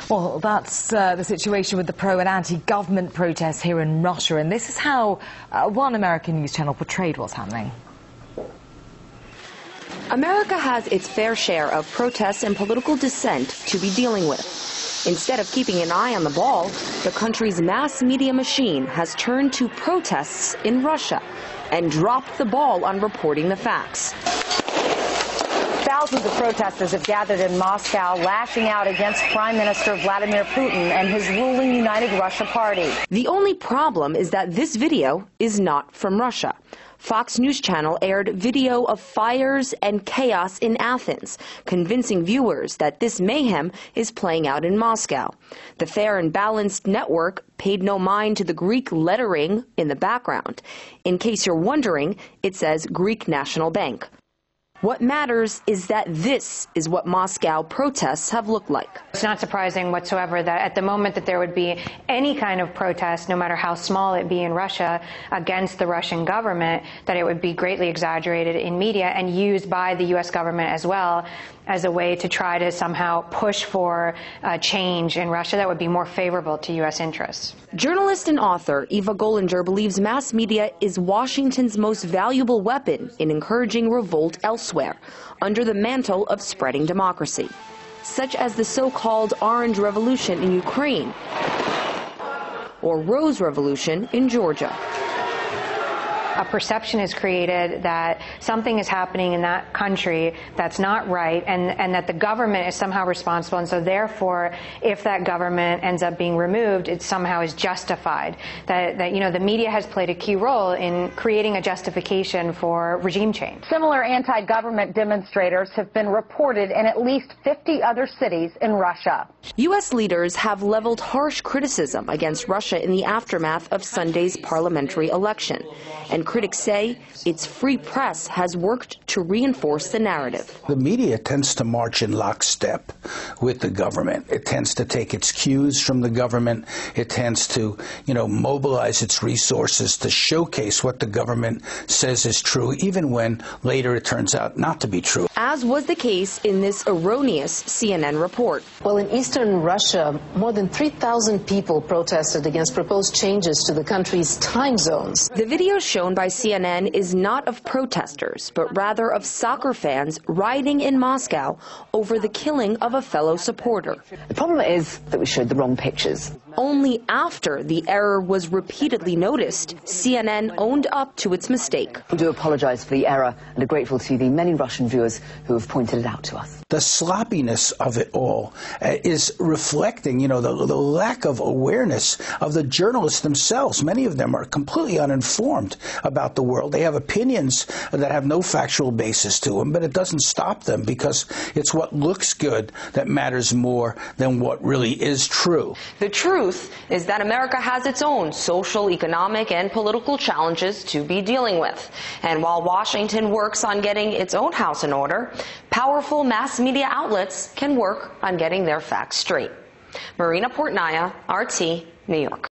Well, that's the situation with the pro- and anti-government protests here in Russia, and this is how one American news channel portrayed what's happening. America has its fair share of protests and political dissent to be dealing with. Instead of keeping an eye on the ball, the country's mass media machine has turned to protests in Russia and dropped the ball on reporting the facts. Thousands of protesters have gathered in Moscow, lashing out against Prime Minister Vladimir Putin and his ruling United Russia Party. The only problem is that this video is not from Russia. Fox News Channel aired video of fires and chaos in Athens, convincing viewers that this mayhem is playing out in Moscow. The Fair and Balanced network paid no mind to the Greek lettering in the background. In case you're wondering, it says Greek National Bank. What matters is that this is what Moscow protests have looked like. It's not surprising whatsoever that at the moment that there would be any kind of protest, no matter how small it be in Russia, against the Russian government, that it would be greatly exaggerated in media and used by the U.S. government as well as a way to try to somehow push for change in Russia that would be more favorable to U.S. interests. Journalist and author Eva Golinger believes mass media is Washington's most valuable weapon in encouraging revolt elsewhere, under the mantle of spreading democracy, such as the so-called Orange Revolution in Ukraine or Rose Revolution in Georgia. A perception is created that something is happening in that country that's not right, and that the government is somehow responsible, and so therefore if that government ends up being removed, it somehow is justified. That you know, the media has played a key role in creating a justification for regime change. Similar anti-government demonstrators have been reported in at least 50 other cities in Russia. U.S. leaders have leveled harsh criticism against Russia in the aftermath of Sunday's parliamentary election, and critics say its free press has worked to reinforce the narrative. The media tends to march in lockstep with the government. It tends to take its cues from the government. It tends to, mobilize its resources to showcase what the government says is true, even when later it turns out not to be true. As was the case in this erroneous CNN report. Well, in eastern Russia, more than 3,000 people protested against proposed changes to the country's time zones. The video shown by CNN is not of protesters, but rather of soccer fans rioting in Moscow over the killing of a fellow supporter. The problem is that we showed the wrong pictures. Only after the error was repeatedly noticed, CNN owned up to its mistake. We do apologize for the error and are grateful to the many Russian viewers who have pointed it out to us. The sloppiness of it all is reflecting, the lack of awareness of the journalists themselves. Many of them are completely uninformed about the world. They have opinions that have no factual basis to them, but it doesn't stop them because it's what looks good that matters more than what really is true. The truth is that America has its own social, economic, and political challenges to be dealing with. And while Washington works on getting its own house in order, powerful mass media outlets can work on getting their facts straight. Marina Portnaya, RT, New York.